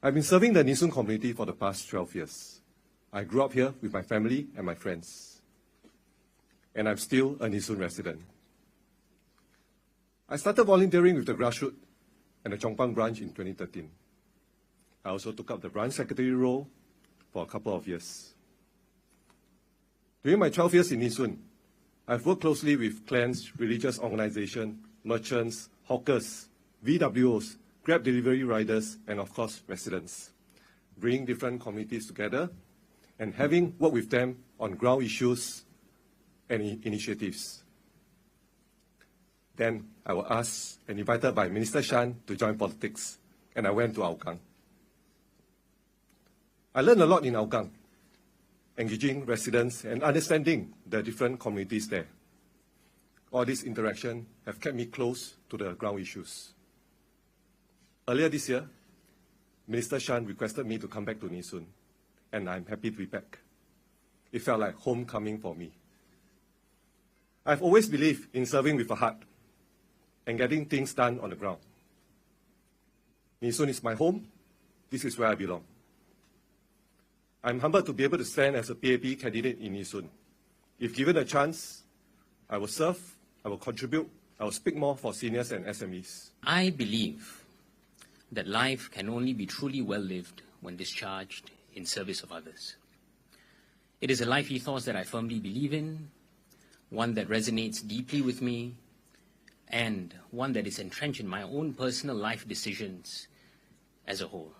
I've been serving the Nissun community for the past 12 years. I grew up here with my family and my friends. And I'm still a Nissun resident. I started volunteering with the grassroots and the Chong branch in 2013. I also took up the branch secretary role for a couple of years. During my 12 years in Nissun, I've worked closely with clans, religious organizations, merchants, hawkers, VWOs, Grab delivery riders, and of course, residents, bringing different communities together and having worked with them on ground issues and initiatives. Then I was asked and invited by Minister Shan to join politics, and I went to Hougang. I learned a lot in Hougang, engaging residents and understanding the different communities there. All this interaction have kept me close to the ground issues. Earlier this year, Minister Shan requested me to come back to Nissun, and I'm happy to be back. It felt like homecoming for me. I've always believed in serving with a heart and getting things done on the ground. Nissun is my home. This is where I belong. I'm humbled to be able to stand as a PAP candidate in Nissun. If given a chance, I will serve, I will contribute, I will speak more for seniors and SMEs. I believe that life can only be truly well lived when discharged in service of others. It is a life ethos that I firmly believe in, one that resonates deeply with me, and one that is entrenched in my own personal life decisions as a whole.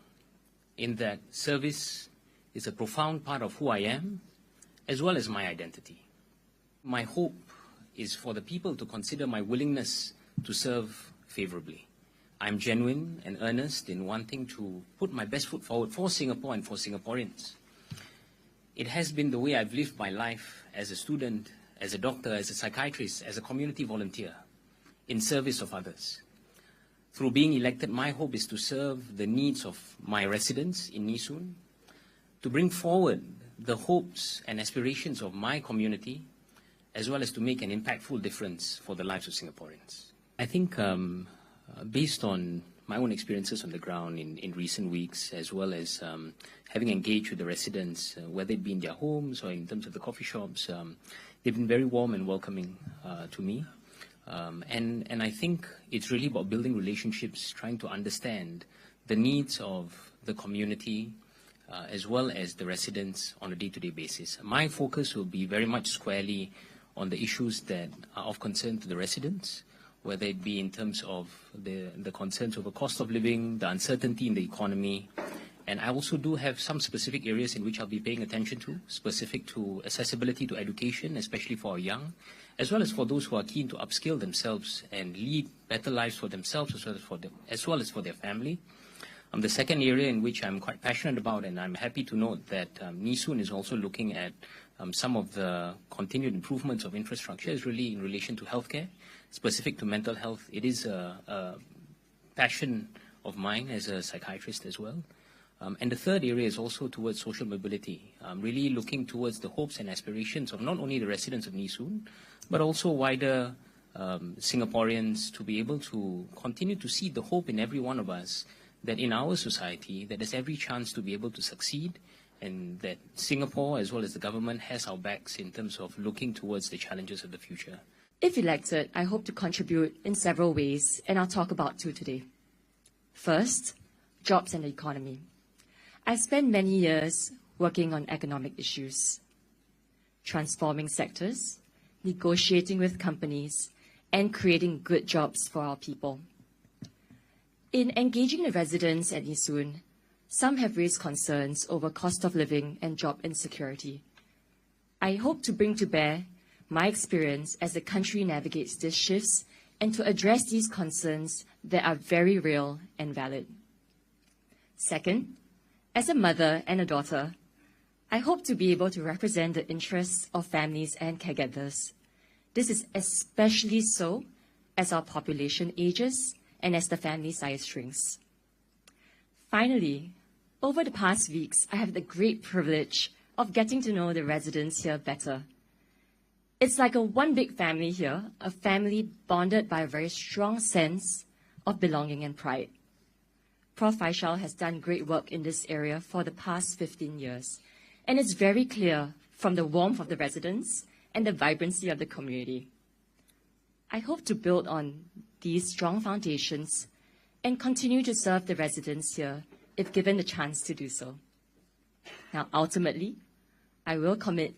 In that service is a profound part of who I am, as well as my identity. My hope is for the people to consider my willingness to serve favorably. I'm genuine and earnest in wanting to put my best foot forward for Singapore and for Singaporeans. It has been the way I've lived my life as a student, as a doctor, as a psychiatrist, as a community volunteer, in service of others. Through being elected, my hope is to serve the needs of my residents in Nee Soon, to bring forward the hopes and aspirations of my community, as well as to make an impactful difference for the lives of Singaporeans. I think based on my own experiences on the ground in recent weeks, as well as having engaged with the residents, whether it be in their homes or in terms of the coffee shops, they've been very warm and welcoming to me. And I think it's really about building relationships, trying to understand the needs of the community, as well as the residents on a day-to-day basis. My focus will be very much squarely on the issues that are of concern to the residents, whether it be in terms of the concerns over cost of living, the uncertainty in the economy. And I also do have some specific areas in which I'll be paying attention to, specific to accessibility to education, especially for our young, as well as for those who are keen to upskill themselves and lead better lives for themselves as well as for their family. The second area in which I'm quite passionate about, and I'm happy to note that Nee Soon is also looking at some of the continued improvements of infrastructure, is really in relation to healthcare, specific to mental health. It is a passion of mine as a psychiatrist as well. And the third area is also towards social mobility, really looking towards the hopes and aspirations of not only the residents of Nee Soon, but also wider Singaporeans to be able to continue to see the hope in every one of us that in our society, that there's every chance to be able to succeed, and that Singapore, as well as the government, has our backs in terms of looking towards the challenges of the future. If elected, I hope to contribute in several ways, and I'll talk about two today. First, jobs and the economy. I've spent many years working on economic issues, transforming sectors, negotiating with companies, and creating good jobs for our people. In engaging the residents at Nee Soon, some have raised concerns over cost of living and job insecurity. I hope to bring to bear my experience as the country navigates these shifts and to address these concerns that are very real and valid. Second, as a mother and a daughter, I hope to be able to represent the interests of families and caregivers. This is especially so as our population ages and as the family size shrinks. Finally, over the past weeks, I have the great privilege of getting to know the residents here better. It's like a one big family here, a family bonded by a very strong sense of belonging and pride. Prof. Faisal has done great work in this area for the past 15 years, and it's very clear from the warmth of the residents and the vibrancy of the community. I hope to build on these strong foundations and continue to serve the residents here if given the chance to do so. Now, ultimately, I will commit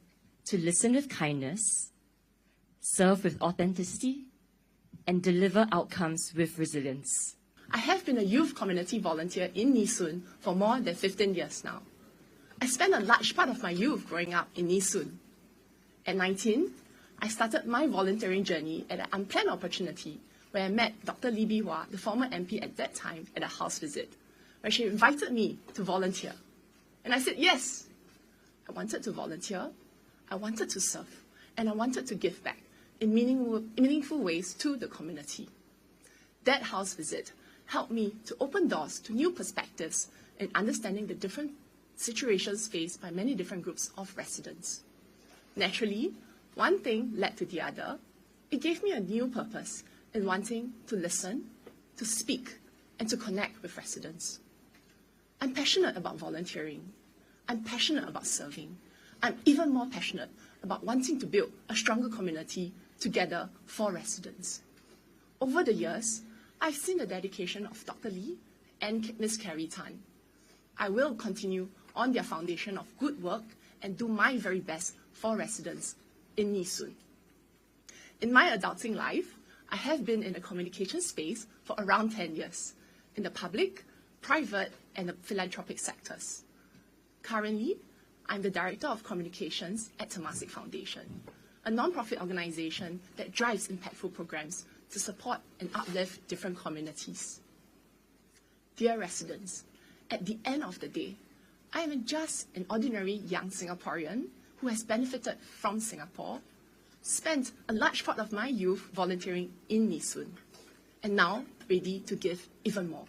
to listen with kindness, serve with authenticity, and deliver outcomes with resilience. I have been a youth community volunteer in Nissun for more than 15 years now. I spent a large part of my youth growing up in Nissun. At 19, I started my volunteering journey at an unplanned opportunity where I met Dr. Lee Hui, the former MP at that time, at a house visit, where she invited me to volunteer. And I said yes. I wanted to volunteer, I wanted to serve, and I wanted to give back in meaningful ways to the community. That house visit helped me to open doors to new perspectives in understanding the different situations faced by many different groups of residents. Naturally, one thing led to the other. It gave me a new purpose in wanting to listen, to speak, and to connect with residents. I'm passionate about volunteering. I'm passionate about serving. I'm even more passionate about wanting to build a stronger community together for residents. Over the years, I've seen the dedication of Dr. Lee and Ms. Carrie Tan. I will continue on their foundation of good work and do my very best for residents in Nissun. In my adulting life, I have been in the communication space for around 10 years, in the public, private, and the philanthropic sectors. Currently, I'm the Director of Communications at Temasek Foundation, a non-profit organization that drives impactful programs to support and uplift different communities. Dear residents, at the end of the day, I am just an ordinary young Singaporean who has benefited from Singapore, spent a large part of my youth volunteering in Nissun, and now ready to give even more.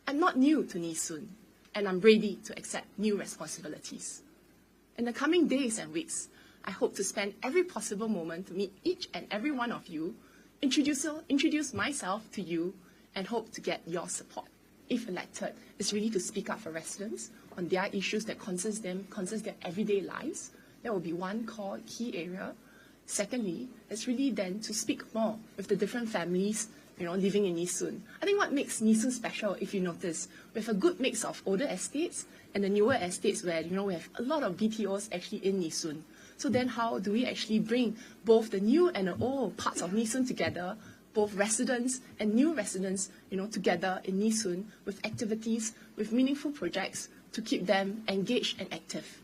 I'm not new to Nissun, and I'm ready to accept new responsibilities. In the coming days and weeks, I hope to spend every possible moment to meet each and every one of you, introduce myself to you, and hope to get your support. If elected, is really to speak up for residents on their issues that concerns their everyday lives. That will be one core key area. Secondly, it's really then to speak more with the different families, living in Nissun. I think what makes Nissun special, if you notice, we have a good mix of older estates and the newer estates where, we have a lot of BTOs actually in Nissun. So then how do we actually bring both the new and the old parts of Nissun together, both residents and new residents, together in Nissun with activities, with meaningful projects to keep them engaged and active.